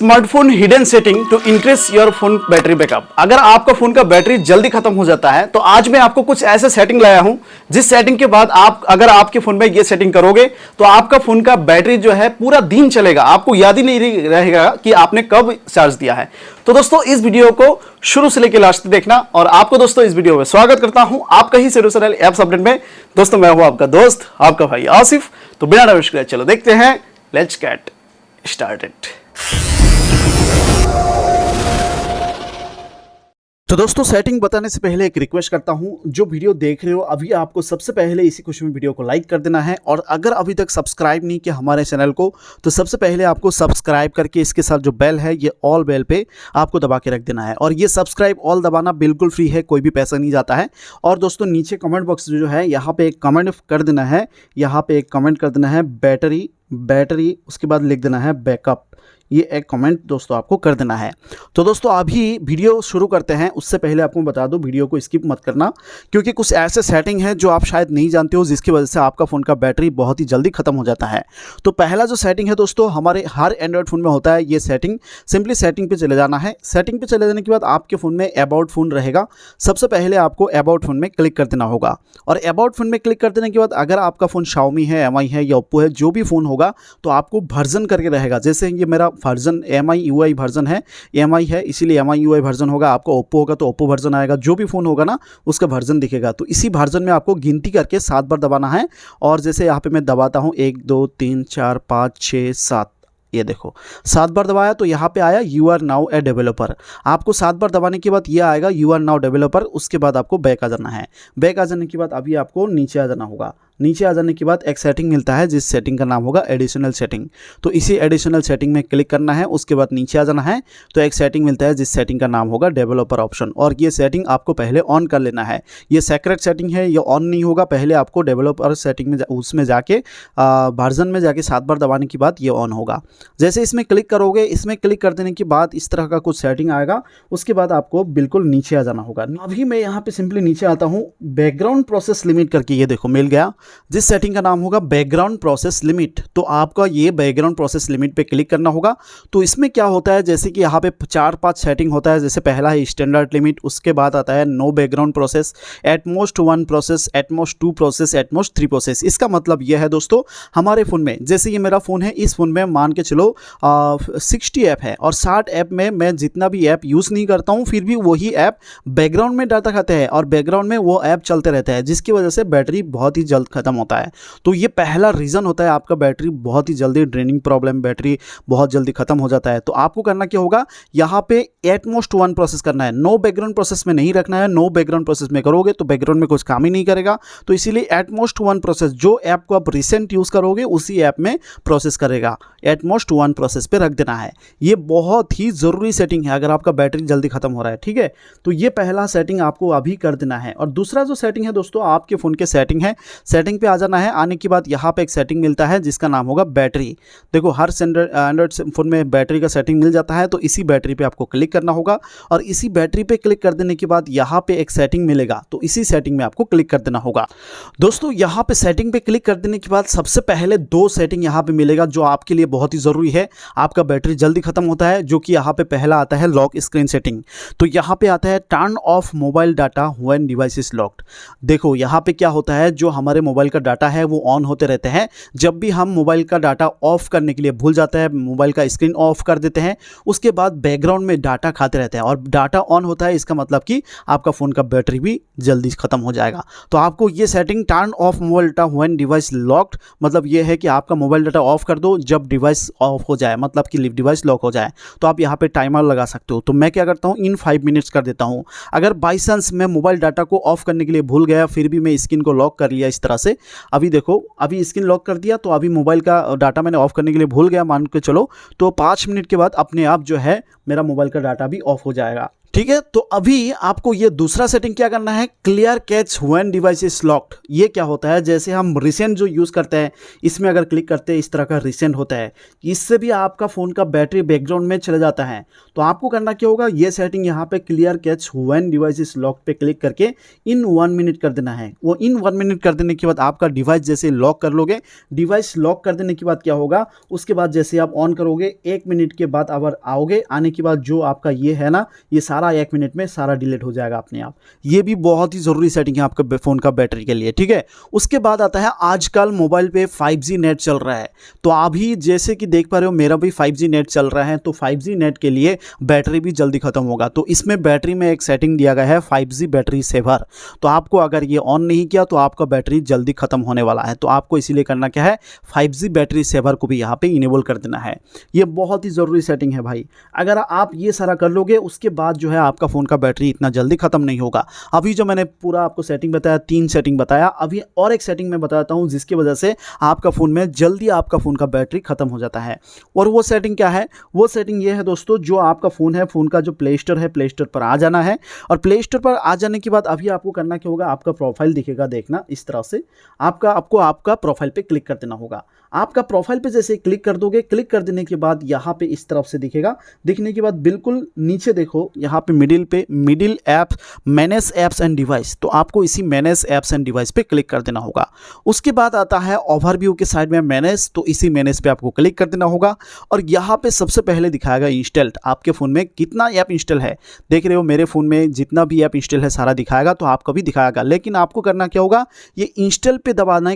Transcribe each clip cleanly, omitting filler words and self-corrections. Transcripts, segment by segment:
Smartphone hidden setting to increase your phone battery backup. अगर आपका phone का battery जल्दी खत्म हो जाता है तो आज मैं आपको कुछ ऐसे सेटिंग लाया हूं जिस सेटिंग के बाद अगर आपके फोन में ये सेटिंग करोगे तो आपका फोन का बैटरी जो है पूरा दिन चलेगा, आपको याद ही नहीं रहेगा कि आपने कब चार्ज दिया है। तो दोस्तों इस वीडियो को शुरू से लेकर लास्ट तक देखना और आपको दोस्तों इस वीडियो में स्वागत करता हूं आपका ही सेरोसरल एप्स अपडेट में। दोस्तों मैं हूं आपका दोस्त, आपका भाई आसिफ। तो बिना नमस्कार चलो देखते हैं, लेट्स गेट स्टार्टेड। तो दोस्तों सेटिंग बताने से पहले एक रिक्वेस्ट करता हूं, जो वीडियो देख रहे हो अभी आपको सबसे पहले इसी खुशी में वीडियो को लाइक कर देना है और अगर अभी तक सब्सक्राइब नहीं किया हमारे चैनल को तो सबसे पहले आपको सब्सक्राइब करके इसके साथ जो बेल है ये ऑल बेल पे आपको दबा के रख देना है। और ये सब्सक्राइब ऑल दबाना बिल्कुल फ्री है, कोई भी पैसा नहीं जाता है। और दोस्तों नीचे कमेंट बॉक्स जो है यहाँ पे एक कमेंट कर देना है, यहाँ पे एक कमेंट कर देना है बैटरी, उसके बाद लिख देना है बैकअप। ये एक कमेंट दोस्तों आपको कर देना है। तो दोस्तों अभी वीडियो शुरू करते हैं, उससे पहले आपको बता दूं वीडियो को स्किप मत करना, क्योंकि कुछ ऐसे सेटिंग है जो आप शायद नहीं जानते हो जिसकी वजह से आपका फ़ोन का बैटरी बहुत ही जल्दी खत्म हो जाता है। तो पहला जो सेटिंग है दोस्तों हमारे हर एंड्रॉयड फ़ोन में होता है ये सेटिंग। सिंपली सेटिंग पे चले जाना है। सेटिंग पे चले जाने के बाद आपके फ़ोन में अबाउट फ़ोन रहेगा। सबसे पहले आपको अबाउट फ़ोन में क्लिक कर देना होगा और अबाउट फ़ोन में क्लिक कर देने के बाद अगर आपका फ़ोन Xiaomi है, MI है या Oppo है, जो भी फ़ोन होगा तो आपको वर्जन करके रहेगा। जैसे ये मेरा वर्जन MI UI वर्जन है, MI है इसीलिए MI UI वर्जन होगा। आपको Oppo होगा तो Oppo वर्जन आएगा, जो भी फ़ोन होगा ना उसका वर्जन दिखेगा। तो इसी वर्जन में आपको गिनती करके 7 बार दबाना है। और जैसे यहाँ पे मैं दबाता हूँ 1 2 3 4 5 6 7, ये देखो 7 बार दबाया तो यहाँ पे आया you are now a developer. आपको 7 बार दबाने के बाद ये आएगा यू आर नाउ डेवलपर। उसके बाद आपको बैक आ जाना है। बैक आ जाने के बाद अभी आपको नीचे आ जाना होगा। नीचे आ जाने के बाद एक सेटिंग मिलता है जिस सेटिंग का नाम होगा एडिशनल सेटिंग। तो इसी एडिशनल सेटिंग में क्लिक करना है। उसके बाद नीचे आ जाना है तो एक सेटिंग मिलता है जिस सेटिंग का नाम होगा डेवलपर ऑप्शन। और ये सेटिंग आपको पहले ऑन कर लेना है। ये सेक्रेट सेटिंग है, ये ऑन नहीं होगा। पहले आपको डेवलपर सेटिंग में उसमें जाके वर्जन में जाके 7 बार दबाने के बाद ये ऑन होगा। जैसे इसमें क्लिक करोगे, इसमें क्लिक कर देने के बाद इस तरह का कुछ सेटिंग आएगा। उसके बाद आपको बिल्कुल नीचे आ जाना होगा। अभी मैं यहाँ पे सिंपली नीचे आता हूँ, बैकग्राउंड प्रोसेस लिमिट करके ये देखो मिल गया, जिस सेटिंग का नाम होगा बैकग्राउंड प्रोसेस लिमिट। तो आपका ये बैकग्राउंड प्रोसेस लिमिट पे क्लिक करना होगा। तो इसमें क्या होता है, जैसे कि यहाँ पे 4-5 सेटिंग होता है। जैसे पहला है स्टैंडर्ड लिमिट, उसके बाद आता है no background process, at most 1 process, at most 2 process, at most 3 process. इसका मतलब यह है दोस्तों हमारे फ़ोन में, जैसे ये मेरा फ़ोन है, इस फ़ोन में मान के चलो 60 ऐप है और 60 ऐप में मैं जितना भी ऐप यूज़ नहीं करता हूँ फिर भी वही ऐप बैकग्राउंड में डाटा खाते हैं और बैकग्राउंड में वो ऐप चलते रहते हैं, जिसकी वजह से बैटरी बहुत ही जल्द खत्म होता है। तो ये पहला रीज़न होता है आपका बैटरी बहुत ही जल्दी ड्रेनिंग प्रॉब्लम, बैटरी बहुत जल्दी खत्म हो जाता है। तो आपको करना क्या होगा, यहाँ पे एटमोस्ट 1 प्रोसेस करना है। नो बैकग्राउंड प्रोसेस में नहीं रखना है। नो बैकग्राउंड प्रोसेस में करोगे तो बैकग्राउंड में कुछ काम ही नहीं करेगा। तो इसीलिए एटमोस्ट 1 प्रोसेस, जो ऐप को आप रिसेंट यूज़ करोगे उसी ऐप में प्रोसेस करेगा। एटमोस्ट 1 प्रोसेस पे रख देना है। ये बहुत ही ज़रूरी सेटिंग है अगर आपका बैटरी जल्दी खत्म हो रहा है, ठीक है। तो ये पहला सेटिंग आपको अभी कर देना है। और दूसरा जो सेटिंग है दोस्तों आपके फ़ोन के सेटिंग है, सेटिंग पे आ जाना है। आने के बाद यहाँ पे एक सेटिंग मिलता है जिसका नाम होगा बैटरी। देखो हर एंड्रॉइड फ़ोन में बैटरी का सेटिंग मिल जाता है। तो इसी बैटरी पे आपको क्लिक करना होगा और इसी बैटरी पे क्लिक कर देने के बाद यहाँ पे एक सेटिंग मिलेगा। तो इसी सेटिंग में आपको क्लिक कर देना होगा। दोस्तों यहाँ पे सेटिंग पे क्लिक कर देने के बाद सबसे पहले 2 सेटिंग यहाँ पे मिलेगा जो आपके लिए बहुत ही ज़रूरी है। आपका बैटरी जल्दी खत्म होता है, जो कि यहाँ पे पहला आता है लॉक स्क्रीन सेटिंग। तो यहाँ पे आता है turn off mobile data when device is locked. देखो यहाँ पे क्या होता है, जो हमारे मोबाइल का डाटा है वो ऑन होते रहते हैं। जब भी हम मोबाइल का डाटा ऑफ करने के लिए भूल जाते हैं, मोबाइल का स्क्रीन ऑफ कर देते हैं, उसके बाद बैकग्राउंड में डाटा खाते रहते हैं और डाटा ऑन होता है, इसका मतलब कि आपका फ़ोन का बैटरी भी जल्दी खत्म हो जाएगा। तो आपको ये setting turn off mobile data when device locked, मतलब ये है कि आपका मोबाइल डाटा ऑफ कर दो जब डिवाइस ऑफ हो जाए, मतलब कि डिवाइस लॉक हो जाए। तो आप यहाँ पे टाइमर लगा सकते हो। तो मैं क्या करता हूँ, इन 5 मिनट्स कर देता हूँ। अगर बाई चांस मैं मोबाइल डाटा को ऑफ करने के लिए भूल गया फिर भी मैं स्क्रीन को लॉक कर लिया इस तरह से, अभी देखो अभी स्क्रीन लॉक कर दिया, तो अभी मोबाइल का डाटा मैंने ऑफ करने के लिए भूल गया मान के चलो, तो 5 मिनट के बाद अपने आप जो है मेरा मोबाइल का डाटा भी ऑफ हो जाएगा। ठीक है। तो अभी आपको ये दूसरा सेटिंग क्या करना है, clear catch when device is locked. ये क्या होता है, जैसे हम रिसेंट जो यूज़ करते हैं इसमें अगर क्लिक करते हैं इस तरह का रिसेंट होता है, इससे भी आपका फ़ोन का बैटरी बैकग्राउंड में चला जाता है। तो आपको करना क्या होगा, ये सेटिंग यहाँ पे clear catch when device is locked पे क्लिक करके इन 1 मिनट कर देना है। वो इन 1 मिनट कर देने के बाद आपका डिवाइस जैसे लॉक कर लोगे, डिवाइस लॉक कर देने के बाद क्या होगा, उसके बाद जैसे आप ऑन करोगे 1 मिनट के बाद अगर आओगे, आने के बाद जो आपका ये है ना, ये सारा 1 मिनट में सारा डिलीट हो जाएगा अपने आप। ये भी बहुत ही ज़रूरी सेटिंग है आपका फ़ोन का बैटरी के लिए, ठीक है। उसके बाद आता है आजकल मोबाइल पे 5G नेट चल रहा है। तो अभी जैसे कि देख पा रहे हो मेरा भी 5G नेट चल रहा है, तो 5G नेट के लिए बैटरी भी जल्दी ख़त्म होगा। तो इसमें बैटरी में एक सेटिंग दिया गया है 5G बैटरी सेवर। तो आपको अगर ये ऑन नहीं किया तो आपका बैटरी जल्दी ख़त्म होने वाला है। तो आपको इसीलिए करना क्या है, 5G बैटरी सेवर को भी यहाँ पे इनेबल कर देना है। ये बहुत ही ज़रूरी सेटिंग है भाई। अगर आप ये सारा कर लोगे उसके बाद जो है आपका फ़ोन का बैटरी इतना जल्दी ख़त्म नहीं होगा। अभी जो मैंने पूरा आपको सेटिंग बताया, 3 सेटिंग बताया, अभी और एक सेटिंग मैं बताता हूँ जिसकी वजह से आपका फ़ोन में जल्दी आपका फ़ोन का बैटरी ख़त्म हो जाता है। और वो सेटिंग क्या है, वो सेटिंग ये है दोस्तों, जो आपका फ़ोन है, फ़ोन का जो प्ले स्टोर है, प्ले स्टोर पर आ जाना है। और प्ले स्टोर पर आ जाने के बाद अभी आपको करना क्या होगा, आपका प्रोफाइल दिखेगा, देखना इस तरह से आपको आपका प्रोफाइल पे क्लिक कर देना होगा। आपका प्रोफाइल पे जैसे क्लिक कर दोगे, क्लिक कर देने के बाद यहाँ पे इस तरफ से दिखेगा। दिखने के बाद बिल्कुल नीचे देखो, यहाँ पे middle app manage apps and device. तो आपको इसी मैनेज ऐप्स एंड डिवाइस पे क्लिक कर देना होगा। उसके बाद आता है ओवरव्यू के साइड में मैनेज, तो इसी मैनेज पे आपको क्लिक कर देना होगा। और यहाँ पे सबसे पहले दिखाएगा इंस्टॉल्ड, आपके फ़ोन में कितना ऐप इंस्टॉल है। देख रहे हो मेरे फ़ोन में जितना भी ऐप इंस्टॉल है सारा दिखाएगा, तो आपका भी दिखाएगा। लेकिन आपको करना क्या होगा, ये इंस्टॉल पे दबाना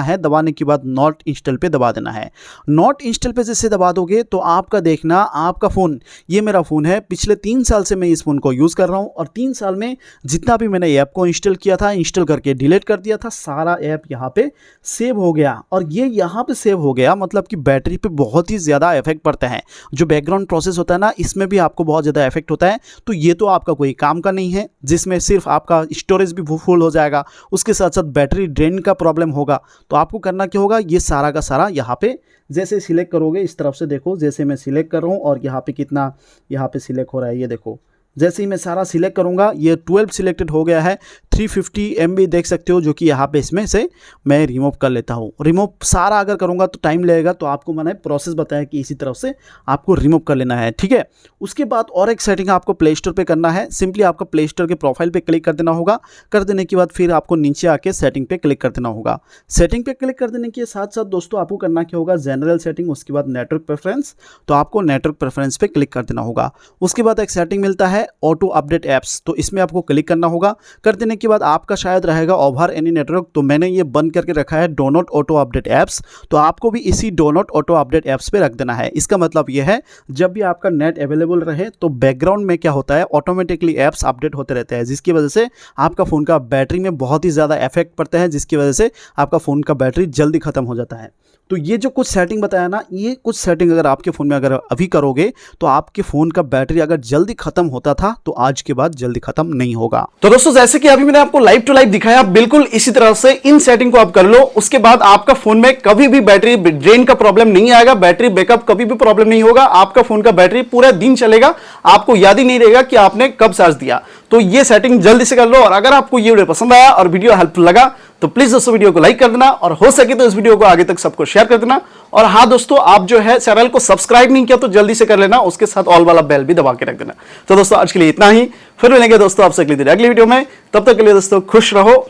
है। दबाने के बाद नॉट इंस्टॉल पे दबा देना है। नॉट इंस्टॉल पे जैसे दबा दोगे तो आपका देखना, आपका फ़ोन, ये मेरा फ़ोन है, पिछले 3 साल से मैं इस फ़ोन को यूज़ कर रहा हूँ और 3 साल में जितना भी मैंने ऐप को इंस्टॉल किया था, इंस्टॉल करके डिलीट कर दिया था, सारा ऐप यहाँ पे सेव हो गया। और ये यहाँ पे सेव हो गया मतलब कि बैटरी पे बहुत ही ज़्यादा इफेक्ट पड़ता है। जो बैकग्राउंड प्रोसेस होता है ना, इसमें भी आपको बहुत ज़्यादा इफेक्ट होता है। तो ये तो आपका कोई काम का नहीं है, जिसमें सिर्फ आपका स्टोरेज भी फुल हो जाएगा, उसके साथ साथ बैटरी ड्रेन का प्रॉब्लम होगा। तो आपको करना क्या होगा, ये सारा का सारा यहाँ पे जैसे सिलेक्ट करोगे, इस तरफ से देखो, जैसे मैं सिलेक्ट कर रहा हूँ और यहाँ पे कितना यहाँ पे सिलेक्ट हो रहा है, ये देखो। जैसे ही मैं सारा सिलेक्ट करूंगा, ये 12 सिलेक्टेड हो गया है। 350 MB देख सकते हो, जो कि यहाँ पे इसमें से मैं रिमूव कर लेता हूँ। रिमूव सारा अगर करूँगा तो टाइम लगेगा, तो आपको मैंने प्रोसेस बताया कि इसी तरफ से आपको रिमूव कर लेना है, ठीक है। उसके बाद और एक सेटिंग आपको प्ले स्टोर पर करना है। सिंपली आपको प्ले स्टोर के प्रोफाइल पर क्लिक कर देना होगा। कर देने के बाद फिर आपको नीचे आके सेटिंग पर क्लिक कर देना होगा। सेटिंग पर क्लिक कर देने के साथ साथ दोस्तों आपको करना क्या होगा, जनरल सेटिंग, उसके बाद नेटवर्क प्रेफरेंस। तो आपको नेटवर्क प्रेफरेंस पे क्लिक कर देना होगा। उसके बाद एक सेटिंग मिलता है ऑटो अपडेट ऐप्स, तो इसमें आपको क्लिक करना होगा। कर देने के बाद आपका शायद रहेगा ओवर एनी नेटवर्क, तो मैंने ये बंद करके रखा है do not auto update apps. तो आपको भी इसी do not auto update apps पे रख देना है। इसका मतलब ये है, जब भी आपका नेट अवेलेबल रहे तो बैकग्राउंड में क्या होता है, ऑटोमेटिकली ऐप्स अपडेट होते रहते हैं, जिसकी वजह से आपका फ़ोन का बैटरी में बहुत ही ज़्यादा इफेक्ट पड़ता है, जिसकी वजह से आपका फ़ोन का बैटरी जल्दी ख़त्म हो जाता है। तो ये जो कुछ सेटिंग बताया ना, ये कुछ सेटिंग अगर आपके फ़ोन में अगर अभी करोगे तो आपके फ़ोन का बैटरी अगर जल्दी खत्म होता था तो आज के बाद जल्दी खत्म नहीं होगा। तो दोस्तों जैसे कि अभी मैंने आपको लाइव टू लाइव दिखाया, बिल्कुल इसी तरह से इन सेटिंग को आप कर लो। उसके बाद आपका फोन में कभी भी बैटरी ड्रेन का प्रॉब्लम नहीं आएगा, बैटरी बैकअप कभी भी प्रॉब्लम नहीं होगा। आपका फोन का बैटरी पूरा दिन चलेगा, आपको याद ही नहीं रहेगा कि आपने कब चार्ज दिया। तो ये सेटिंग जल्दी से कर लो। और अगर आपको ये वीडियो पसंद आया और वीडियो हेल्पफुल लगा तो प्लीज दोस्तों वीडियो को लाइक कर देना, और हो सके तो इस वीडियो को आगे तक सबको शेयर कर देना। और हाँ दोस्तों, आप जो है चैनल को सब्सक्राइब नहीं किया तो जल्दी से कर लेना, उसके साथ ऑल वाला बेल भी दबा के रख देना। तो दोस्तों आज के लिए इतना ही, फिर मिलेंगे दोस्तों आपसे अगली वीडियो में। तब तक के लिए दोस्तों खुश रहो,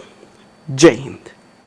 जय हिंद।